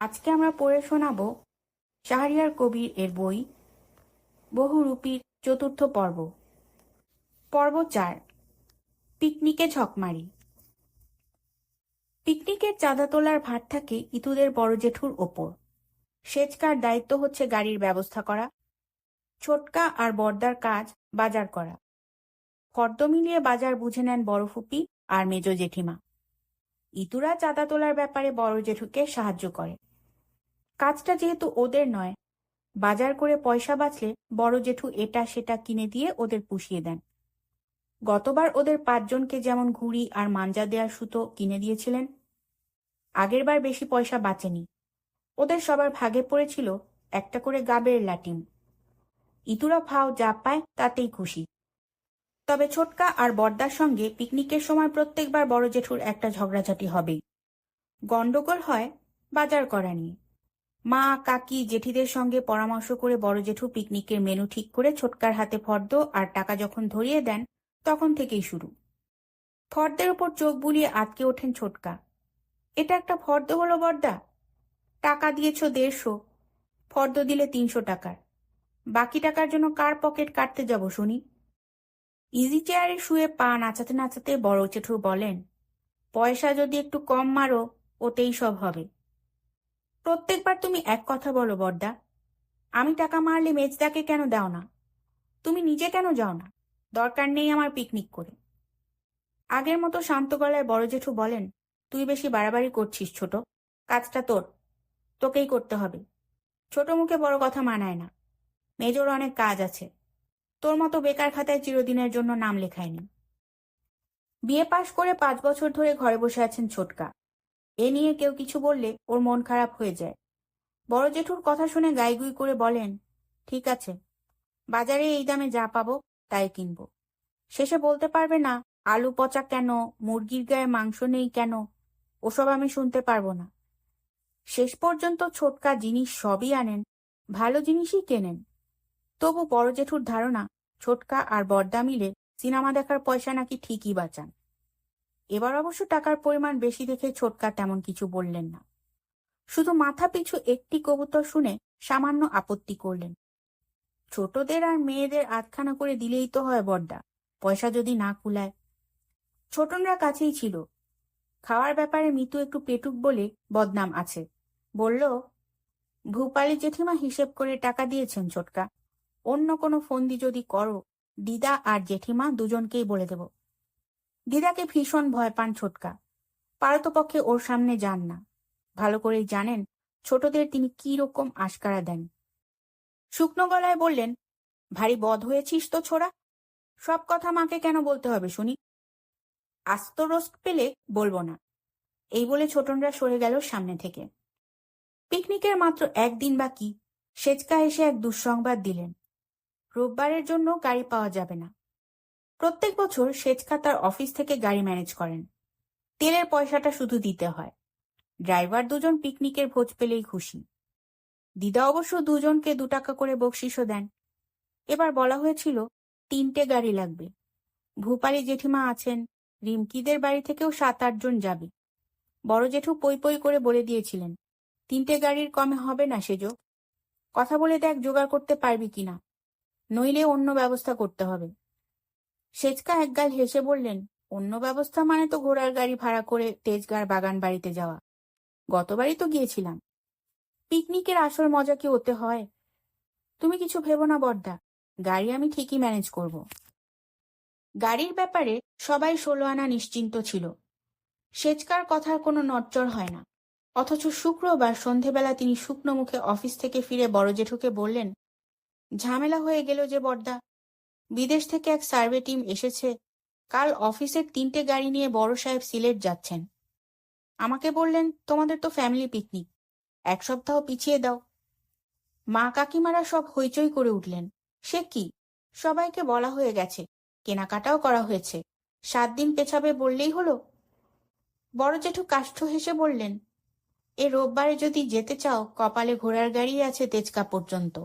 আজকে আমরা পড়ে শোনাব শাহরিয়ার কবির এর বই বহুরূপীর চতুর্থ পর্ব। পর্ব ৪, পিকনিকে ঝকমারি। পিকনিকের চাঁদা তোলার ভার থাকে ইতুদের বড় জেঠুর ওপর। সেচকার দায়িত্ব হচ্ছে গাড়ির ব্যবস্থা করা, ছোটকা আর বর্দার কাজ বাজার করা। ফর্দ মিলিয়ে বাজার বুঝে নেন বড় ফুপি আর মেজ জেঠিমা। ইতুরা চাঁদা তোলার ব্যাপারে বড় জেঠুকে সাহায্য করে। কাজটা যেহেতু ওদের নয়, বাজার করে পয়সা বাঁচলে বড় জেঠু এটা সেটা কিনে দিয়ে ওদের পুষিয়ে দেন। গতবার ওদের ৫ জনকে যেমন ঘুড়ি আর মাঞ্জা দেওয়ার সুতো কিনে দিয়েছিলেন। আগেরবার বেশি পয়সা বাঁচেনি, ওদের সবার ভাগে পড়েছিল একটা করে গাবের লাটিম। ইতুরা ফাও যা পায় তাতেই খুশি। তবে ছোটকা আর বর্দার সঙ্গে পিকনিকের সময় প্রত্যেকবার বড় জেঠুর একটা ঝগড়াঝাটি হবেই। গন্ডগোল হয় বাজার করা নিয়ে। মা, কাকি, জেঠিদের সঙ্গে পরামর্শ করে বড় জেঠু পিকনিকের মেনু ঠিক করে ছোটকার হাতে ফর্দ আর টাকা যখন ধরিয়ে দেন তখন থেকেই শুরু। ফর্দের উপর চোখ বুলিয়ে আটকে ওঠেন ছোটকা। এটা একটা ফর্দ হলো বর্দা? টাকা দিয়েছ ১৫০, ফর্দ দিলে ৩০০ টাকার। বাকি টাকার জন্য কার পকেট কাটতে যাব শুনি? ইজি চেয়ারে শুয়ে পা নাচাতে নাচাতে বড় জেঠু বলেন, পয়সা যদি একটু কম মারো ওতেই সব হবে। প্রত্যেকবার তুমি এক কথা বলো বর্দা। আমি টাকা মারলে মেজদাকে কেন দাও না? তুমি নিজে কেন যাও না? দরকার নেই আমার পিকনিক করে। আগের মতো শান্ত গলায় বড় জেঠু বলেন, তুই বেশি বাড়াবাড়ি করছিস ছোট, কাজটা তোকেই করতে হবে। ছোট মুখে বড় কথা মানায় না। মেজর অনেক কাজ আছে, তোর মতো বেকার খাতায় চিরদিনের জন্য নাম লেখায়নি। বিয়ে পাশ করে ৫ বছর ধরে ঘরে বসে আছেন ছোটকা। এ নিয়ে কেউ কিছু বললে ওর মন খারাপ হয়ে যায়। বড় জেঠুর কথা শুনে গাইগুই করে বলেন, ঠিক আছে, বাজারে এই দামে যা পাবো তাই কিনবো। শেষে বলতে পারবে না আলু পচা কেন, মুরগির গায়ে মাংস নেই কেন, ওসব আমি শুনতে পারবো না। শেষ পর্যন্ত ছোটকা জিনিস সবই আনেন, ভালো জিনিসই কেনেন। তবু বড় জেঠুর ধারণা ছোটকা আর বর্দা মিলে সিনেমা দেখার পয়সা নাকি ঠিকই বাঁচান। এবার অবশ্য টাকার পরিমাণ বেশি দেখে ছোটকা তেমন কিছু বললেন না, শুধু মাথা পিছু একটি কবুতর শুনে সামান্য আপত্তি করলেন। ছোটদের আর মেয়েদের আধখানা করে দিলেই তো হয় বর্দা, পয়সা যদি না কুলায়। ছোটনরা কাছেই ছিল, খাওয়ার ব্যাপারে মিতু একটু পেটুক বলে বদনাম আছে। বলল, ভূপালী জেঠিমা হিসেব করে টাকা দিয়েছেন ছোটকা, অন্য কোনো ফন্দি যদি করো দিদা আর জেঠিমা দুজনকেই বলে দেব। দিদাকে ভীষণ ভয় পান ছোটকা, পারতপক্ষে ওর সামনে যান না। ভালো করেই জানেন ছোটদের তিনি কি রকম আশকারা দেন। শুকনো গলায় বললেন, ভারী বধ হয়েছিস তো ছোড়া, সব কথা মাকে কেন বলতে হবে শুনি? আস্ত রোস্ট পেলে বলবো না। এই বলে ছোটনরা সরে গেল সামনে থেকে। পিকনিকের মাত্র একদিন বাকি, সেচকা এসে এক দুঃসংবাদ দিলেন, রোববারের জন্য গাড়ি পাওয়া যাবে না। প্রত্যেক বছর সেচকা তার অফিস থেকে গাড়ি ম্যানেজ করেন, তেলের পয়সাটা শুধু দিতে হয়। ড্রাইভার দুজন পিকনিকের ভোজ পেলেই খুশি। দিদা অবশ্য দুজনকে ২ টাকা করে বকশিসও দেন। এবার বলা হয়েছিল ৩টে গাড়ি লাগবে। ভূপালী জেঠিমা আছেন, রিমকিদের বাড়ি থেকেও ৭-৮ জন যাবে। বড় জেঠু পই পই করে বলে দিয়েছিলেন, ৩টে গাড়ির কমে হবে না সেজো, কথা বলে দেখ জোগাড় করতে পারবি কিনা, নইলে অন্য ব্যবস্থা করতে হবে। সেচকা একগাল হেসে বললেন, অন্য ব্যবস্থা মানে তো ঘোড়ার গাড়ি ভাড়া করে তেজগাঁর বাগান বাড়িতে যাওয়া। গতবারই তো গিয়েছিলাম। পিকনিকের আসল মজা কি ওতে হয়? তুমি কিছু ভেবো না বর্দা, গাড়ি আমি ঠিকই ম্যানেজ করব। গাড়ির ব্যাপারে সবাই ১৬ আনা নিশ্চিন্ত ছিল। সেচকার কথার কোনো নড়চড় হয় না। অথচ শুক্রবার সন্ধেবেলা তিনি শুকনো মুখে অফিস থেকে ফিরে বড় জেঠুকে বললেন, ঝামেলা হয়ে গেল যে বর্দা, বিদেশ থেকে এক সার্ভে টিম এসেছে, কাল অফিসের ৩টে গাড়ি নিয়ে বড় সাহেব সিলেট যাচ্ছেন। আমাকে বললেন, তোমাদের তো ফ্যামিলি পিকনিক, ১ সপ্তাহ পিছিয়ে দাও। মা কাকিমারা সব হইচই করে উঠলেন, সে কি, সবাইকে বলা হয়ে গেছে, কেনাকাটাও করা হয়েছে, ৭ দিন পেছাবে বললেই হলো। বড় জেঠু কাষ্ঠ হেসে বললেন, এ রোববারে যদি যেতে চাও কপালে ঘোড়ার গাড়ি আছে তেজকা পর্যন্ত।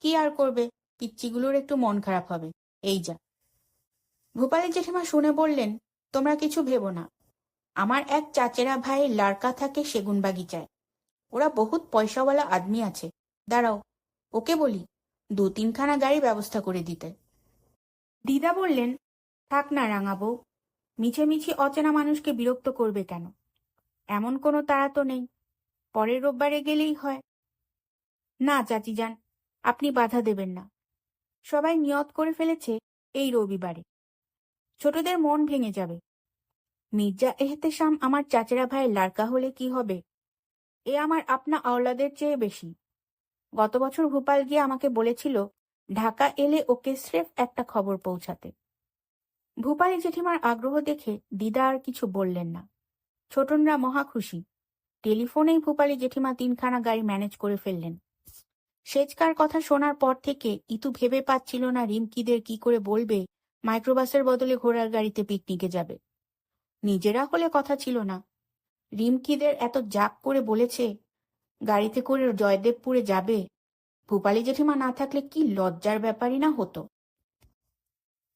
কি আর করবে, পিচ্চিগুলোর একটু মন খারাপ হবে, এই যা। ভূপালী জেঠিমা শুনে বললেন, তোমরা কিছু ভেবো না, আমার এক চাচেরা ভাইয়ের লাড়কা থাকে সেগুন বাগিচায়, ওরা বহুত পয়সাওয়ালা আদমি আছে, দাঁড়াও ওকে বলি 2-3খানা গাড়ি ব্যবস্থা করে দিতে। দিদা বললেন, থাক না রাঙা বউ, মিছেমিছি অচেনা মানুষকে বিরক্ত করবে কেন? এমন কোনো তাড়া তো নেই, পরের রোববারে গেলেই হয়। না চাচি যান, আপনি বাধা দেবেন না। সবাই নিয়ত করে ফেলেছে এই রবিবারে। ছোটদের মন ভেঙে যাবে। মির্জা এহতেশাম আমার চাচেরা ভাইয়ের লাড়কা হলে কি হবে? এ আমার আপনা আওলাদের চেয়ে বেশি। গত বছর ভোপাল গিয়ে আমাকে বলেছিল ঢাকা এলে ওকে স্রেফ একটা খবর পৌঁছাতে। ভূপালী জেঠিমার আগ্রহ দেখে দিদা আর কিছু বললেন না। ছোটনরা মহা খুশি। টেলিফোনেই ভূপালী জেঠিমা 3খানা গাড়ি ম্যানেজ করে ফেললেন। সেচকার কথা শোনার পর থেকে ইতু ভেবে পাচ্ছিল না রিমকিদের কি করে বলবে মাইক্রোবাসের বদলে ঘোড়ার গাড়িতে পিকনিকে যাবে। নিজেরা হলে কথা ছিল না, রিমকিদের এত জাক করে বলেছে গাড়িতে করে জয়দেবপুরে যাবে। ভূপালী জেঠিমা না থাকলে কি লজ্জার ব্যাপারই না হতো।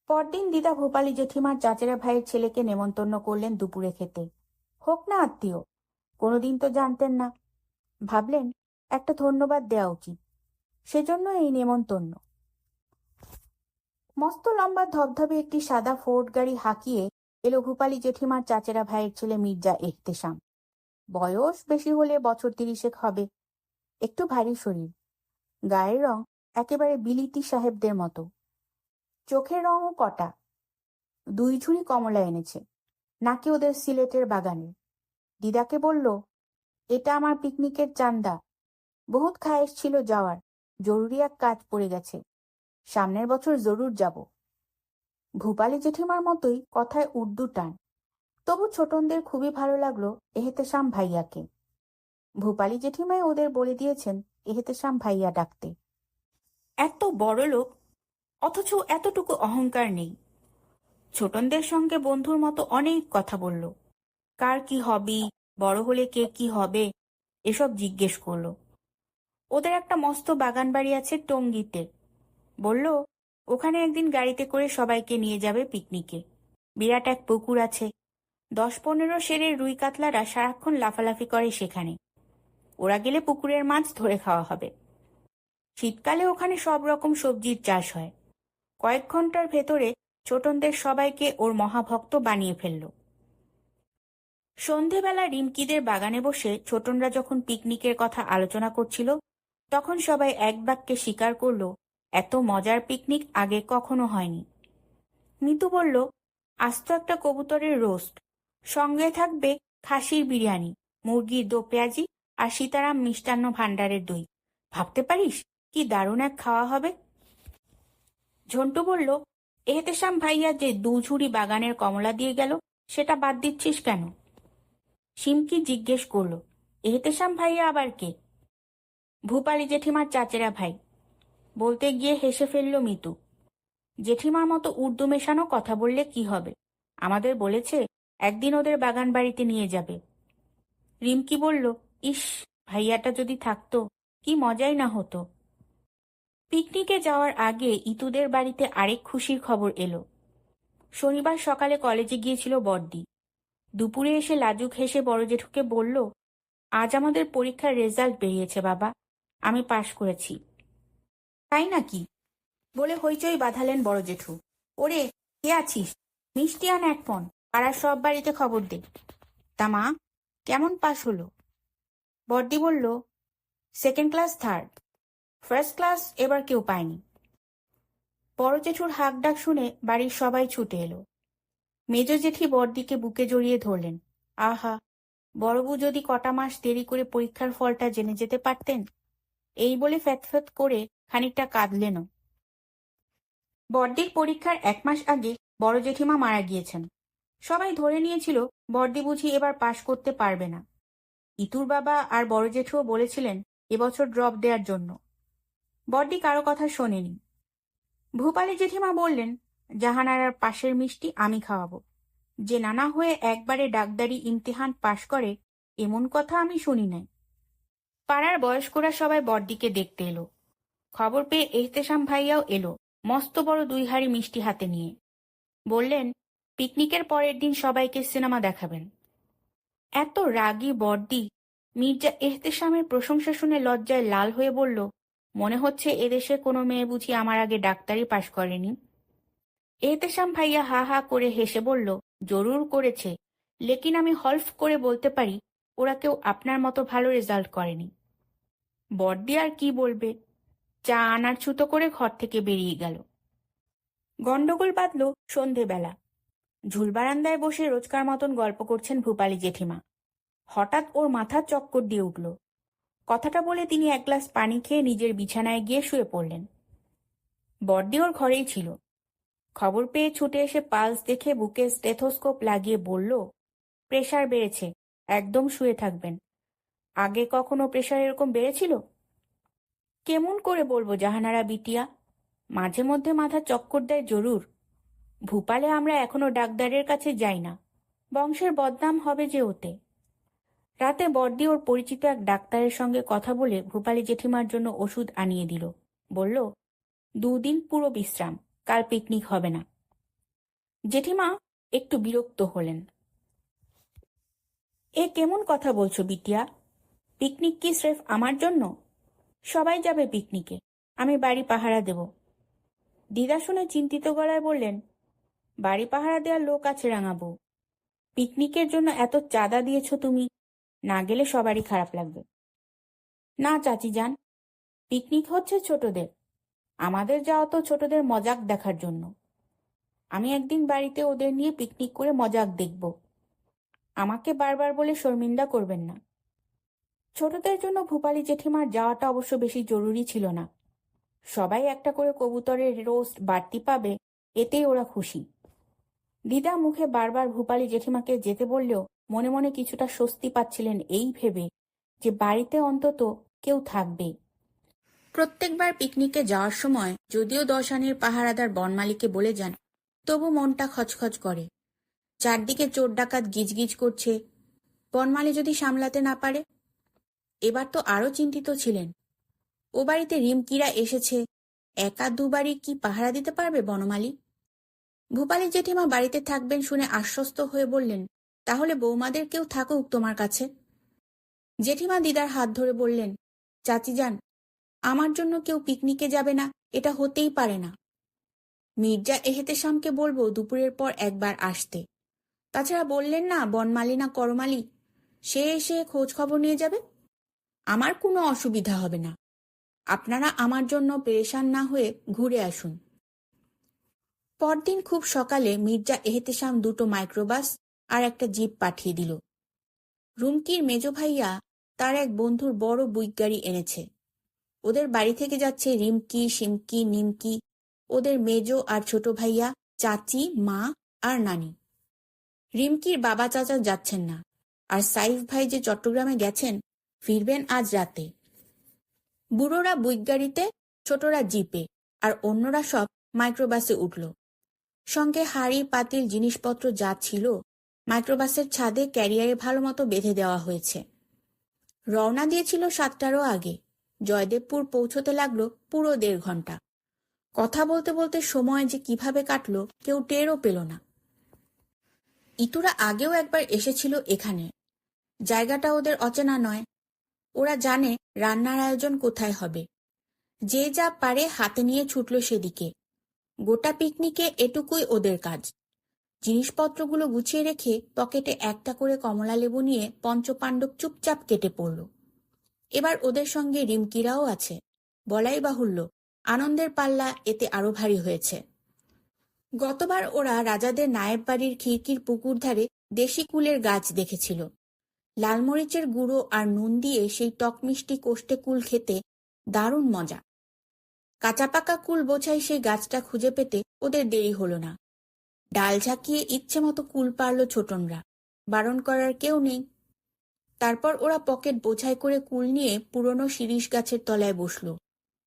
পরদিন দিদা ভূপালী জেঠিমার চাচেরা ভাইয়ের ছেলেকে নেমন্তন্ন করলেন দুপুরে খেতে। হোক না আত্মীয়, কোনোদিন তো জানতেন না, ভাবলেন একটা ধন্যবাদ দেওয়া উচিত, সেজন্য এই নেমন্তন্ন। মস্ত লম্বা ধবধবে একটি সাদা ফোর্ড গাড়ি হাঁকিয়ে এলো ভূপালী জেঠিমার চাচেরা ভাইয়ের ছেলে মির্জা এহতেশাম। বয়স বেশি হলে বছর 30 হবে। একটু ভারী শরীর, গায়ের রং একেবারে বিলিতি সাহেবদের মতো, চোখের রঙও কটা। 2 ঝুড়ি কমলা এনেছে, নাকি ওদের সিলেটের বাগানে। দিদাকে বলল, এটা আমার পিকনিকের চান্দা। বহুত খায়েশ ছিল যাওয়ার, জরুরি এক কাজ পড়ে গেছে, সামনের বছর জরুর যাব। ভূপালী জেঠিমার মতোই কথায় উর্দু টান, তবু ছোটনদের খুবই ভালো লাগলো এহতেশাম ভাইয়াকে। ভূপালী জেঠিমাই ওদের বলে দিয়েছেন এহতেশাম ভাইয়া ডাকতে। এত বড় লোক, অথচ এতটুকু অহংকার নেই। ছোটনদের সঙ্গে বন্ধুর মতো অনেক কথা বলল। কার কি হবি, বড় হলে কে কি হবে, এসব জিজ্ঞেস করলো। ওদের একটা মস্ত বাগান বাড়ি আছে টঙ্গীতে। বলল ওখানে একদিন গাড়িতে করে সবাইকে নিয়ে যাবে পিকনিকে। বিরাট এক পুকুর আছে, 10-15 সেরের রুই কাতলারা সারাক্ষণ লাফালাফি করে সেখানে। ওরা গেলে পুকুরের মাছ ধরে খাওয়া হবে। শীতকালে ওখানে সব রকম সবজির চাষ হয়। কয়েক ঘন্টার ভেতরে ছোটনদের সবাইকে ওর মহাভক্ত বানিয়ে ফেলল। সন্ধেবেলা রিমকিদের বাগানে বসে ছোটনরা যখন পিকনিকের কথা আলোচনা করছিল, তখন সবাই এক বাক্যে স্বীকার করল এত মজার পিকনিক আগে কখনো হয়নি। মিতু বলল, আস্ত একটা কবুতরের রোস্ট, সঙ্গে থাকবে খাসির বিরিয়ানি, মুরগির দো পেঁয়াজি আর সীতারাম মিষ্টান্ন ভাণ্ডারের দই। ভাবতে পারিস কি দারুণ এক খাওয়া হবে। ঝন্টু বলল, এহতেশাম ভাইয়া যে 2 ঝুড়ি বাগানের কমলা দিয়ে গেল, সেটা বাদ দিচ্ছিস কেন? সিমকি জিজ্ঞেস করল, এহতেশাম ভাইয়া আবার কে? ভূপালী জেঠিমার চাচেরা ভাই। বলতে গিয়ে হেসে ফেলল মিতু। জেঠিমার মতো উর্দু মেশানো কথা বললে কি হবে, আমাদের বলেছে একদিন ওদের বাগান বাড়িতে নিয়ে যাবে। রিমকি বলল, ইস, ভাইয়াটা যদি থাকতো কি মজাই না হতো। পিকনিকে যাওয়ার আগে ইতুদের বাড়িতে আরেক খুশির খবর এলো। শনিবার সকালে কলেজে গিয়েছিল বড়দি। দুপুরে এসে লাজুক হেসে বড় জেঠুকে বলল, আজ আমাদের পরীক্ষার রেজাল্ট বেরিয়েছে বাবা, আমি পাশ করেছি। তাই নাকি? বলে হইচই বাঁধালেন বড় জেঠু। ওরে, কে আছিস? মিষ্টি আন 1 পণ, পাড়ার সব বাড়িতে খবর দে। তা মা, কেমন পাশ হলো? বড়দি বলল, 2nd class 3rd, 1st class এবার কেউ পায়নি। বড় জেঠুর হাঁক ডাক শুনে বাড়ির সবাই ছুটে এলো। মেজ জেঠি বড়দিকে বুকে জড়িয়ে ধরলেন। আহা, বড়বু যদি কটা মাস দেরি করে পরীক্ষার ফলটা জেনে যেতে পারতেন, এই বলে ফ্যাতফ্যাত করে খানিকটা কাঁদলেনও। বড়দির পরীক্ষার 1 মাস আগে বড় জেঠিমা মারা গিয়েছেন। সবাই ধরে নিয়েছিল বড়দি বুঝি এবার পাশ করতে পারবে না। ইতুর বাবা আর বড় জেঠুও বলেছিলেন এবছর ড্রপ দেওয়ার জন্য। বড়দি কারো কথা শোনেনি। ভূপালী জেঠিমা বললেন, জাহানারার পাশের মিষ্টি আমি খাওয়াবো। যে নানা হয়ে একবারে ডাক্তারি ইমতিহান পাশ করে, এমন কথা আমি শুনি নাই। পাড়ার বয়স্করা সবাই বড়দিকে দেখতে এলো। খবর পেয়ে এহতেশাম ভাইয়াও এলো, মস্ত বড় 2 হাঁড়ি মিষ্টি হাতে নিয়ে। বললেন, পিকনিকের পরের দিন সবাইকে সিনেমা দেখাবেন। এত রাগী বড়দি, মির্জা এহতেশামের প্রশংসা শুনে লজ্জায় লাল হয়ে বলল, মনে হচ্ছে এদেশে কোনো মেয়ে বুঝি আমার আগে ডাক্তারি পাশ করেনি। এহতেশাম ভাইয়া হা হা করে হেসে বলল, জরুর করেছে, লেকিন আমি হলফ করে বলতে পারি ওরা কেউ আপনার মতো ভালো রেজাল্ট করেনি। বড়দি আর কি বলবে, চা আনার ছুতো করে ঘর থেকে বেরিয়ে গেল। গন্ডগোল বাঁধল সন্ধেবেলা। ঝুলবারান্দায় বসে রোজকার মতন গল্প করছেন ভূপালী জেঠিমা। হঠাৎ ওর মাথার চক্কর দিয়ে উঠল। কথাটা বলে তিনি এক গ্লাস পানি খেয়ে নিজের বিছানায় গিয়ে শুয়ে পড়লেন। বড়দি ওর ঘরেই ছিল। খবর পেয়ে ছুটে এসে পালস দেখে বুকে স্টেথোস্কোপ লাগিয়ে বলল, প্রেশার বেড়েছে, একদম শুয়ে থাকবেন। আগে কখনো প্রেশার এরকম বেড়েছিল? কেমন করে বলবো জাহানারা বিটিয়া, মাঝে মধ্যে মাথা চক্কর দেয় জরুর। ভূপালে আমরা এখনো ডাক্তারের কাছে যাই না, বংশের বদনাম হবে যে ওতে। রাতে বড়দি ওর পরিচিত এক ডাক্তারের সঙ্গে কথা বলে ভূপালী জেঠিমার জন্য ওষুধ আনিয়ে দিল। বলল, 2 দিন পুরো বিশ্রাম, কাল পিকনিক হবে না। জেঠিমা একটু বিরক্ত হলেন। এ কেমন কথা বলছো বিটিয়া? পিকনিক কি স্রেফ আমার জন্য? সবাই যাবে পিকনিকে, আমি বাড়ি পাহারা দেব। দিদা শুনে চিন্তিত গলায় বললেন, বাড়ি পাহারা দেওয়ার লোক আছে রাঙাবো। পিকনিকের জন্য এত চাঁদা দিয়েছ তুমি, না গেলে সবারই খারাপ লাগবে। না চাচি যান, পিকনিক হচ্ছে ছোটদের, আমাদের যাওয়া তো ছোটদের মজাক দেখার জন্য। আমি একদিন বাড়িতে ওদের নিয়ে পিকনিক করে মজাক দেখব। আমাকে বারবার বলে শর্মিন্দা করবেন না। ছোটদের জন্য ভূপালী জেঠিমার যাওয়াটা অবশ্য বেশি জরুরি ছিল না। সবাই একটা করে কবুতরের রোস্ট বাড়তি পাবে, এতেই ওরা খুশি। দিদা মুখে বারবার ভূপালী জেঠিমাকে যেতে বললেও মনে মনে কিছুটা স্বস্তি পাচ্ছিলেন এই ভেবে যে বাড়িতে অন্তত কেউ থাকবে। প্রত্যেকবার পিকনিকে যাওয়ার সময় যদিও 10 আনির পাহারাদার বনমালীকে বলে যান, তবু মনটা খচখচ করে। চারদিকে চোর ডাকাত গিজগিজ করছে, বনমালী যদি সামলাতে না পারে। এবার তো আরো চিন্তিত ছিলেন। ও বাড়িতে রিমকিরা এসেছে, একা দুবারই কি পাহারা দিতে পারবে বনমালী? ভূপালী জেঠিমা বাড়িতে থাকবেন শুনে আশ্বস্ত হয়ে বললেন, তাহলে বৌমাদের কেউ থাকুক তোমার কাছে। জেঠিমা দিদার হাত ধরে বললেন, চাচি যান, আমার জন্য কেউ পিকনিকে যাবে না, এটা হতেই পারে না। মির্জা এহতেশামকে বলবো দুপুরের পর একবার আসতে। তাছাড়া বললেন না বনমালী না করমালী, সে এসে খোঁজ খবর নিয়ে যাবে। আমার কোনো অসুবিধা হবে না, আপনারা আমার জন্য পেরেশান না হয়ে ঘুরে আসুন। পরদিন খুব সকালে মির্জা এহতেশাম 2টো মাইক্রোবাস আর একটা জিপ পাঠিয়ে দিল। রুমকির মেজ ভাইয়া তার এক বন্ধুর বড় বুইক গাড়ি এনেছে। ওদের বাড়ি থেকে যাচ্ছে রিমকি, সিমকি, নিমকি, ওদের মেজ আর ছোট ভাইয়া, চাচি, মা আর নানি। রিমকির বাবা চাচা যাচ্ছেন না, আর সাইফ ভাই যে চট্টগ্রামে গেছেন, ফিরবেন আজ রাতে। বুড়োরা বুইক গাড়িতে, ছোটরা জিপে, আর অন্যরা সব মাইক্রোবাসে উঠল। সঙ্গে হাড়ি পাতিল জিনিসপত্র যা ছিল মাইক্রোবাসের ছাদে ক্যারিয়ারে ভালো মতো বেঁধে দেওয়া হয়েছে। রওনা দিয়েছিল 7টারও আগে। জয়দেবপুর পৌঁছতে লাগলো পুরো 1.5 ঘন্টা। কথা বলতে বলতে সময় যে কিভাবে কাটলো কেউ টেরও পেল না। ইতুরা আগেও একবার এসেছিল এখানে। জায়গাটা ওদের অচেনা নয়। ওরা জানে রান্নার আয়োজন কোথায় হবে। যে যা পারে হাতে নিয়ে ছুটল সেদিকে। গোটা পিকনিকে এটুকুই ওদের কাজ। জিনিসপত্রগুলো গুছিয়ে রেখে পকেটে একটা করে কমলা লেবু নিয়ে পঞ্চপাণ্ডব চুপচাপ কেটে পড়ল। এবার ওদের সঙ্গে রিমকিরাও আছে। বলাই বাহুল্য, আনন্দের পাল্লা এতে আরো ভারী হয়েছে। গতবার ওরা রাজাদের নায়েব বাড়ির খিড়কির পুকুর ধারে দেশি কুলের গাছ দেখেছিল। লালমরিচের গুঁড়ো আর নুন দিয়ে সেই টক মিষ্টি কোষ্ঠে কুল খেতে দারুণ মজা। কাঁচা পাকা কুল বোঝাই সেই গাছটা খুঁজে পেতে ওদের দেরি হলো না। ডাল ঝাঁকিয়ে ইচ্ছে মতো কুল পারল ছোটনরা, বারণ করার কেউ নেই। তারপর ওরা পকেট বোঝাই করে কুল নিয়ে পুরনো শিরিষ গাছের তলায় বসল।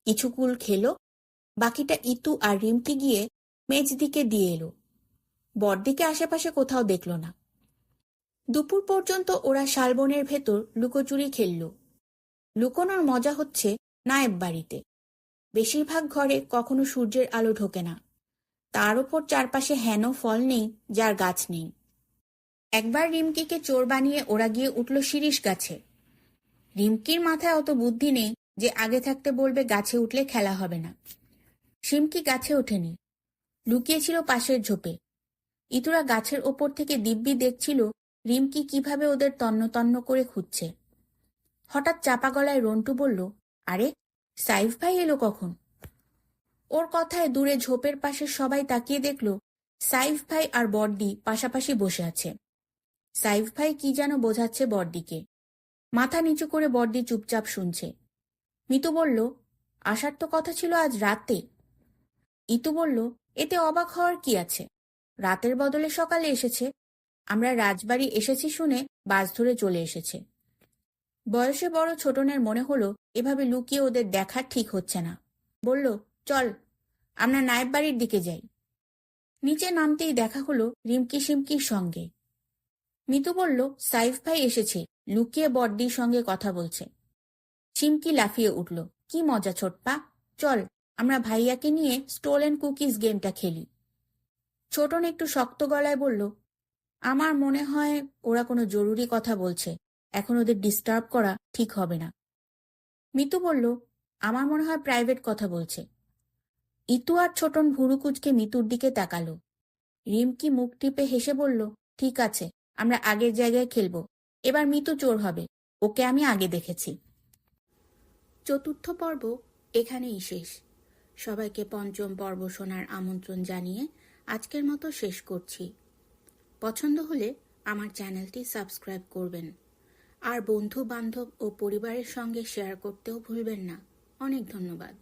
কিছু কুল খেলো, বাকিটা ইতু আর রিমকি গিয়ে মেজদিকে দিয়ে এলো। বড়দিকে আশেপাশে কোথাও দেখল না। দুপুর পর্যন্ত ওরা শালবনের ভেতর লুকোচুরি খেলল। লুকোনোর মজা হচ্ছে নায়েব বাড়িতে। বেশিরভাগ ঘরে কখনো সূর্যের আলো ঢোকে না, তার ওপর চারপাশে হেন ফল নেই যার গাছ নেই। একবার রিমকিকে চোর বানিয়ে ওরা গিয়ে উঠল শিরিষ গাছে। রিমকির মাথায় অত বুদ্ধি নেই যে আগে থাকতে বলবে গাছে উঠলে খেলা হবে না। সিমকি গাছে ওঠেনি, লুকিয়েছিল পাশের ঝোপে। ইতুরা গাছের ওপর থেকে দিব্যি দেখছিল রিমকি কিভাবে ওদের তন্ন তন্ন করে খুঁজছে। হঠাৎ চাপা গলায় রন্টু বলল, আরে সাইফ ভাই এলো কখন? ওর কথায় দূরে ঝোপের পাশে সবাই তাকিয়ে দেখল সাইফ ভাই আর বড়দি পাশাপাশি বসে আছে। সাইফ ভাই কি যেন বোঝাচ্ছে বড়দিকে। মাথা নিচু করে বড়দি চুপচাপ শুনছে। মিতু বলল, আসার তো কথা ছিল আজ রাতে। ইতু বলল, এতে অবাক হওয়ার কি আছে? রাতের বদলে সকালে এসেছে। আমরা রাজবাড়ি এসেছি শুনে বাস ধরে চলে এসেছে। বয়সে বড় ছোটনের মনে হলো এভাবে লুকিয়ে ওদের দেখা ঠিক হচ্ছে না। বলল, চল আমরা নায়েব বাড়ির দিকে যাই। নিচে নামতেই দেখা হলো রিমকি সিমকির সঙ্গে। মিতু বলল, সাইফ ভাই এসেছে, লুকিয়ে বড়দির সঙ্গে কথা বলছে। সিমকি লাফিয়ে উঠল, কি মজা ছোটপা, চল আমরা ভাইয়াকে নিয়ে স্টোল অ্যান্ড কুকিজ গেমটা খেলি। ছোটন একটু শক্ত গলায় বলল, আমার মনে হয় ওরা কোনো জরুরি কথা বলছে, এখন ওদের ডিস্টার্ব করা ঠিক হবে না। মিতু বলল, আমার মনে হয় প্রাইভেট কথা বলছে। ইতু আর ছোটন ভুরু কুচকে মিতুর দিকে তাকালো। রিমকি মুখ টিপে হেসে বলল, ঠিক আছে, আমরা আগের জায়গায় খেলবো। এবার মিতু চোর হবে, ওকে আমি আগে দেখেছি। চতুর্থ পর্ব এখানেই শেষ। সবাইকে পঞ্চম পর্ব শোনার আমন্ত্রণ জানিয়ে আজকের মতো শেষ করছি। পছন্দ হলে আমার চ্যানেলটি সাবস্ক্রাইব করবেন, আর বন্ধু বান্ধব ও পরিবারের সঙ্গে শেয়ার করতেও ভুলবেন না। অনেক ধন্যবাদ।